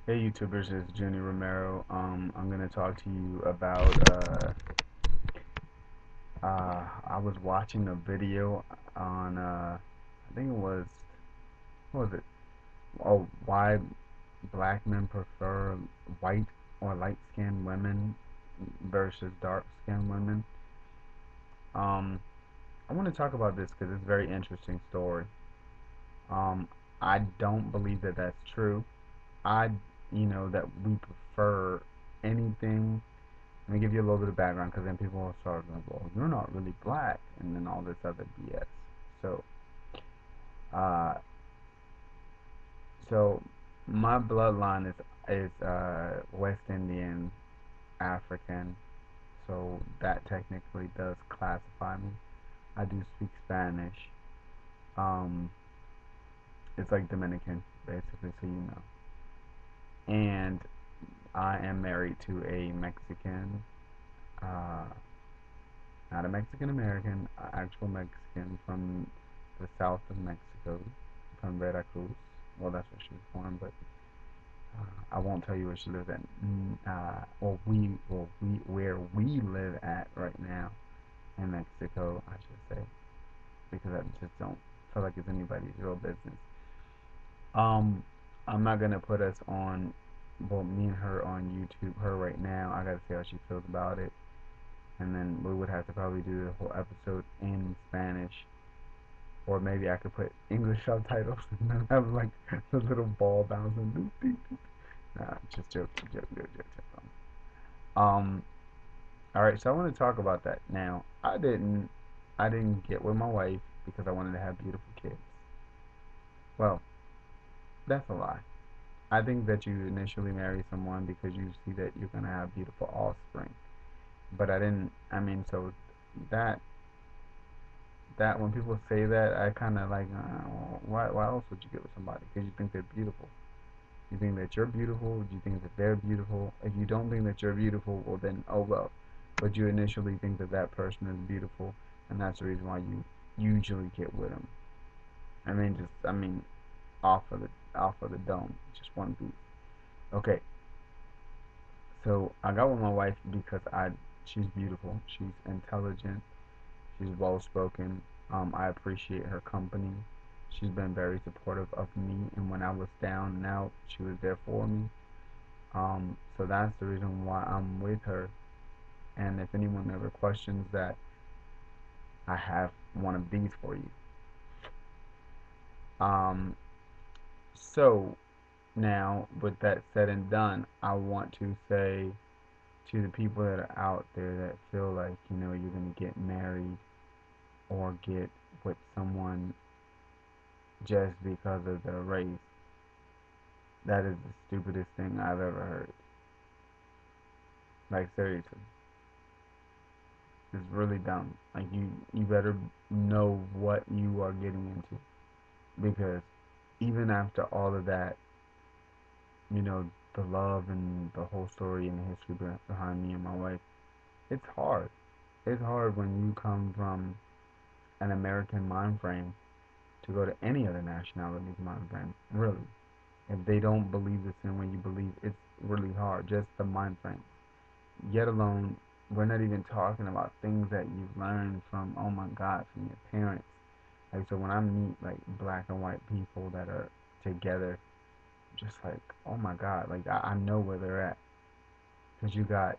Hey YouTubers, it's Junior Romero. I'm gonna talk to you about I was watching a video on I think it was, what was it? Oh, why black men prefer white or light-skinned women versus dark-skinned women. Um, I want to talk about this because it's a very interesting story. Um, I don't believe that that's true. I, that we prefer anything. Let me give you a little bit of background because then people will start going, well, you're not really black, and then all this other BS. So, uh, so my bloodline is West Indian, African, so that technically does classify me. I do speak Spanish. Um, it's like Dominican, basically, so you know. And I am married to a Mexican, uh, not a Mexican American, actual Mexican from the south of Mexico, from Veracruz. Well, that's where she was born, but I won't tell you where she lives at. Where we live at right now in Mexico, I should say, because I just don't feel like it's anybody's real business. Um, I'm not gonna put us on, well, me and her on YouTube. Her right now, I gotta see how she feels about it, and then we would have to probably do the whole episode in Spanish, or maybe I could put English subtitles and then have like the little ball bouncing. Nah, just joke. Um, all right, so I want to talk about that now. I didn't get with my wife because I wanted to have beautiful kids. Well, that's a lie. I think that you initially marry someone because you see that you're gonna have beautiful offspring. But I didn't. I mean, so that that when people say that, I kind of like, well, why else would you get with somebody? Because you think they're beautiful. You think that you're beautiful. You think that they're beautiful. If you don't think that you're beautiful, well then, oh well. But you initially think that that person is beautiful, and that's the reason why you usually get with them. I mean, off of the dome, just one piece. Okay, so I got with my wife because she's beautiful. She's intelligent. She's well spoken. I appreciate her company. She's been very supportive of me, and when I was down and out, she was there for me. So that's the reason why I'm with her. And if anyone ever questions that, I have one of these for you. Um, so now, with that said and done, I want to say to the people that are out there that feel like, you're going to get married or get with someone just because of their race, that is the stupidest thing I've ever heard. Like, seriously. It's really dumb. Like, you better know what you are getting into. Because even after all of that, the love and the whole story and the history behind me and my wife, it's hard. It's hard when you come from an American mind frame to go to any other nationality's mind frame. Really. If they don't believe the same way you believe, it's really hard. Just the mind frame. Yet alone, we're not even talking about things that you've learned from, oh my God, from your parents. Like, so when I meet like black and white people that are together, just like, oh my God, like I know where they're at. Because you got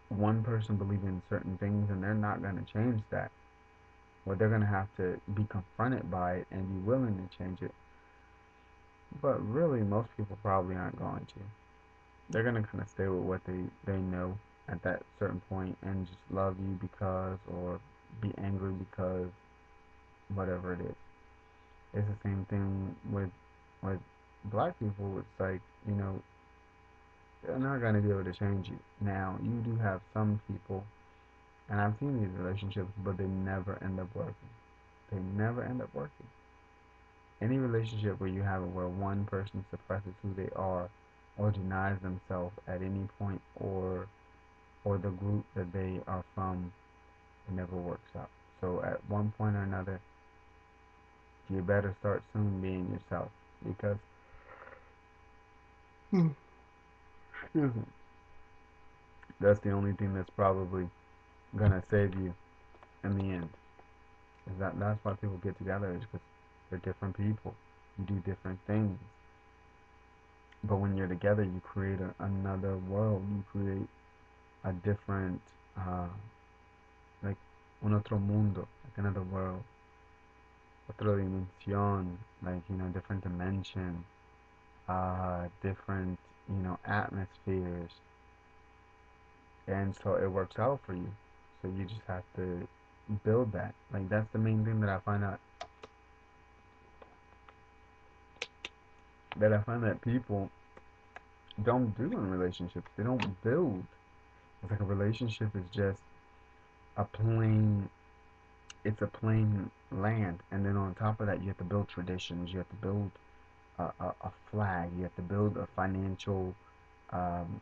one person believing in certain things and they're not going to change that. Or they're going to have to be confronted by it and be willing to change it. But really, most people probably aren't going to. They're going to kind of stay with what they know at that certain point and just love you because, or be angry because, whatever it is. It's the same thing with black people. It's like, they're not going to be able to change you. Now, you do have some people, and I've seen these relationships, but they never end up working. They never end up working. Any relationship where you have it where one person suppresses who they are or denies themselves at any point, or the group that they are from, it never works out. So at one point or another, you better start soon being yourself, because Excuse me. That's the only thing that's probably gonna save you in the end. Is that's why people get together is because they're different people. You do different things. But when you're together, you create another world. You create a different, uh, like un otro mundo, like another world, otra dimension, like different dimension, different atmospheres, and so it works out for you. So you just have to build that. Like that's the main thing that I find that people don't do in relationships. They don't build. It's like a relationship is just a plain it's a plain land, and then on top of that you have to build traditions, you have to build a flag, you have to build a financial um,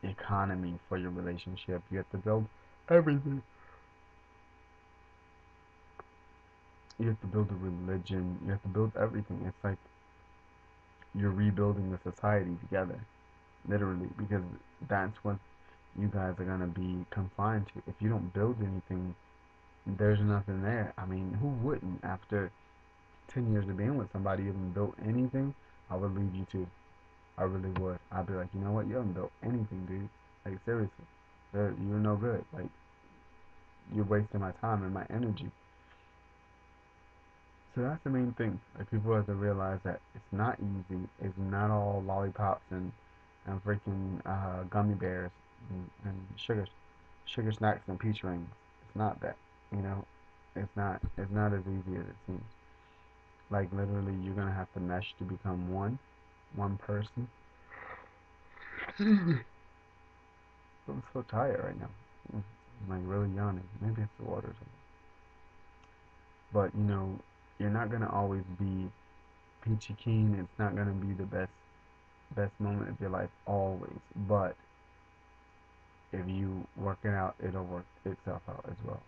economy for your relationship, you have to build everything, you have to build a religion, you have to build everything. It's like you're rebuilding the society together, literally, because that's what you guys are going to be confined to. If you don't build anything, there's nothing there. I mean, who wouldn't? After 10 years of being with somebody, you haven't built anything, I would leave you too. I really would. I'd be like, you know what? You haven't built anything, dude. Like, seriously. You're no good. Like, you're wasting my time and my energy. So that's the main thing. Like, people have to realize that it's not easy. It's not all lollipops and freaking gummy bears and sugar snacks and peach rings. It's not that. You know, it's not as easy as it seems. Like literally, you're gonna have to mesh to become one person. I'm so tired right now. I'm like really yawning. Maybe it's the water or something. But you're not gonna always be peachy keen. It's not gonna be the best moment of your life always. But if you work it out, it'll work itself out as well.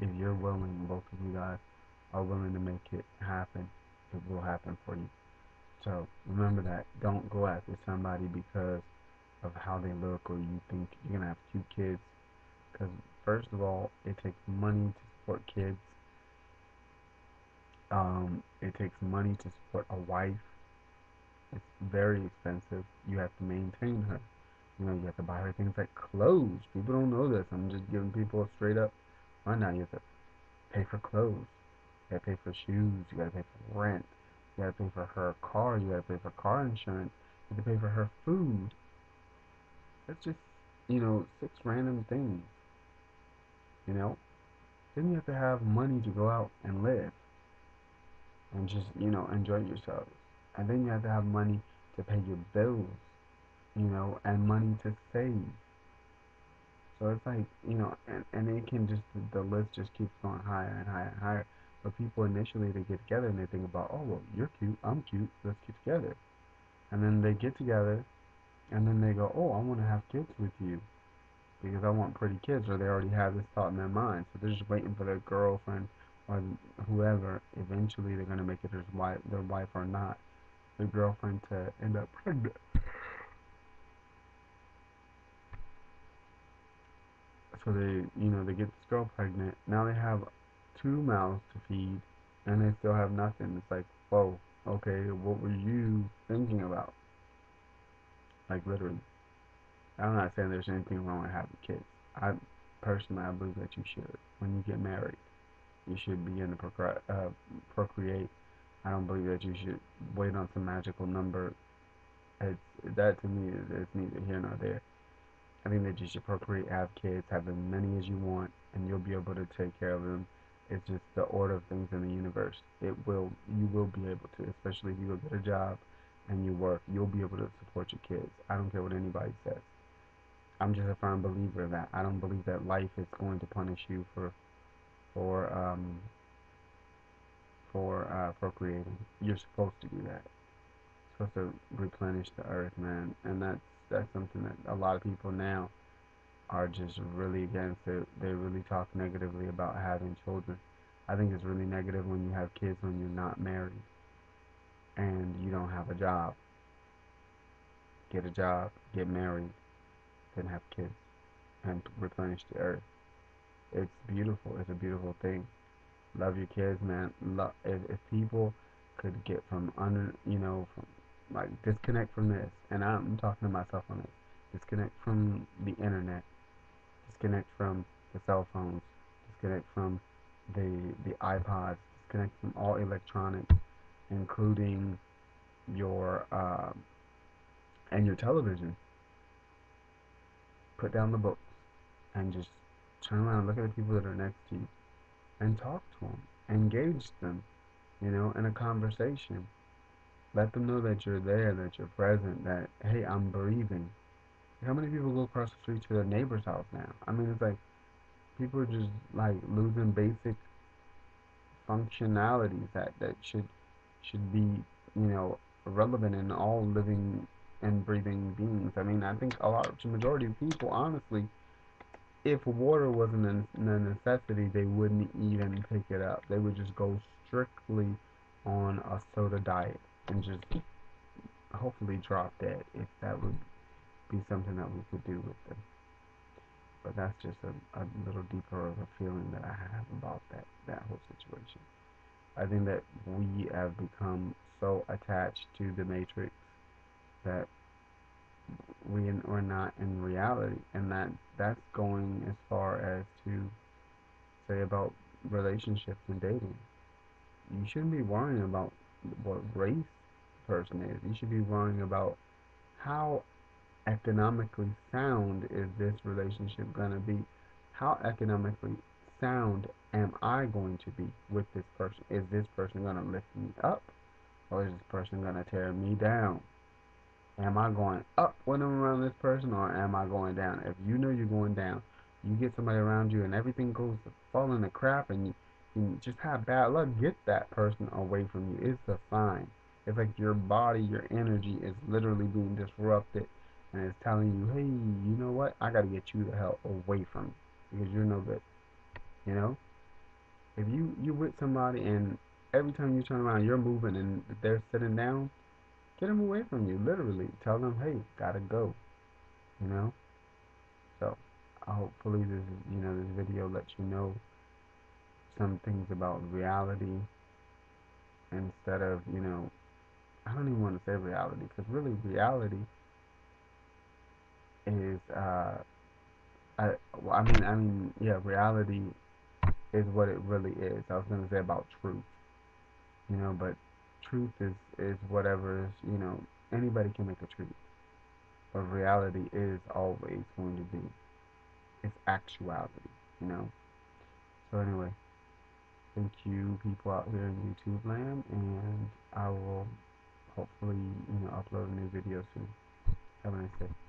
If you're willing, both of you guys are willing to make it happen, it will happen for you. So remember that. Don't go after somebody because of how they look or you think you're gonna have cute kids. Because first of all, it takes money to support kids. It takes money to support a wife. It's very expensive. You have to maintain her. You have to buy her things like clothes. People don't know this. I'm just giving people a straight up rundown. You have to pay for clothes. You gotta pay for shoes. You gotta pay for rent. You gotta pay for her car. You gotta pay for car insurance. You have to pay for her food. That's just, six random things, you know? Then you have to have money to go out and live and just, enjoy yourselves. And then you have to have money to pay your bills, and money to save. So it's like, and it can just, the list just keeps going higher and higher and higher. But people initially, they get together and they think about, oh, well, you're cute, I'm cute, let's get together. And then they get together and then they go, oh, I want to have kids with you because I want pretty kids, or they already have this thought in their mind. So they're just waiting for their girlfriend or whoever. Eventually, they're gonna make it their wife or not, their girlfriend to end up pregnant. So they get this girl pregnant. Now they have two mouths to feed, and they still have nothing. It's like, whoa, okay, what were you thinking about? Like literally. I'm not saying there's anything wrong with having kids. I personally, I believe that you should when you get married. You should begin to procreate. I don't believe that you should wait on some magical number. It's, that to me is neither here nor there. I think that you should procreate, have kids, have as many as you want, and you'll be able to take care of them. It's just the order of things in the universe. You will be able to, especially if you go get a job and you work, you'll be able to support your kids. I don't care what anybody says. I'm just a firm believer of that. I don't believe that life is going to punish you for um, for procreating. You're supposed to do that. You're supposed to replenish the earth, man, and that's something that a lot of people now are just really against it. They really talk negatively about having children. I think it's really negative when you have kids when you're not married and you don't have a job. get a job, get married, then have kids, and replenish the earth. It's beautiful. It's a beautiful thing. Love your kids, man. If people could get from under, from like disconnect from this, and I'm talking to myself on this, disconnect from the internet, disconnect from the cell phones, disconnect from the iPods, disconnect from all electronics, including your and your television. Put down the books and just turn around and look at the people that are next to you and talk to them, engage them, in a conversation. Let them know that you're there, that you're present, that, hey, I'm breathing. How many people go across the street to their neighbor's house now? I mean, it's like people are just like losing basic functionalities that should be, relevant in all living and breathing beings. I mean, I think the majority of people, honestly, if water wasn't a necessity, they wouldn't even pick it up. They would just go strictly on a soda diet and just hopefully drop dead if that would be something that we could do with them. But that's just a little deeper of a feeling that I have about that whole situation. I think that we have become so attached to the matrix that we're not in reality, and that's going as far as to say about relationships and dating. You shouldn't be worrying about what race the person is. You should be worrying about how economically sound is this relationship going to be? How economically sound am I going to be with this person? Is this person going to lift me up, or is this person going to tear me down? Am I going up when I'm around this person, or am I going down? If you know you're going down, you get somebody around you and everything goes to fall into crap, and you just have bad luck, get that person away from you. It's a sign. It's like your body, your energy is literally being disrupted, and it's telling you, hey, you know what? I got to get you the hell away from me because you're no good. You know, if you with somebody and every time you turn around, you're moving and they're sitting down, get them away from you. Literally, tell them, hey, gotta go. You know. So, hopefully this video lets you know some things about reality instead of I don't even want to say reality because really reality is I, well, I mean yeah, reality is what it really is. I was gonna say about truth, but truth is whatever is, anybody can make a truth, but reality is always going to be it's actuality, you know. So anyway, thank you people out here in YouTube land, and I will hopefully upload a new video soon. Have a nice day.